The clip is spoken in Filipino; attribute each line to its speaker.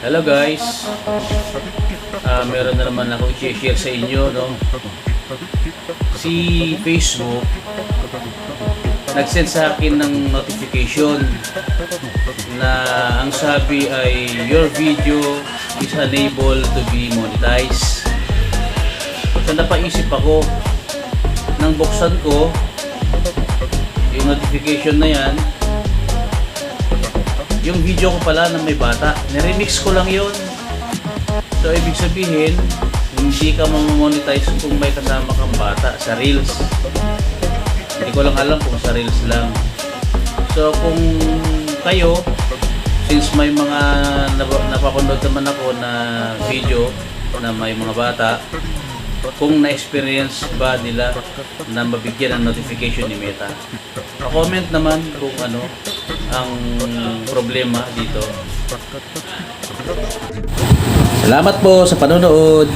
Speaker 1: Hello guys, meron na naman ako i-share sa inyo, no? Si Facebook nag-send sa akin ng notification na ang sabi ay your video is unable to be monetized. So napaisip ako, nang buksan ko yung notification na yan, yung video ko pala na may bata, niremix ko lang yun. So ibig sabihin, hindi ka mamonetize kung may kasama kang bata sa Reels. Hindi ko lang alam kung sa Reels lang. So kung kayo, since may mga napapanood naman ako na video na may mga bata, kung na-experience ba nila na mabigyan ng notification ni Meta, comment naman kung ano ang problema dito. Salamat po sa panonood.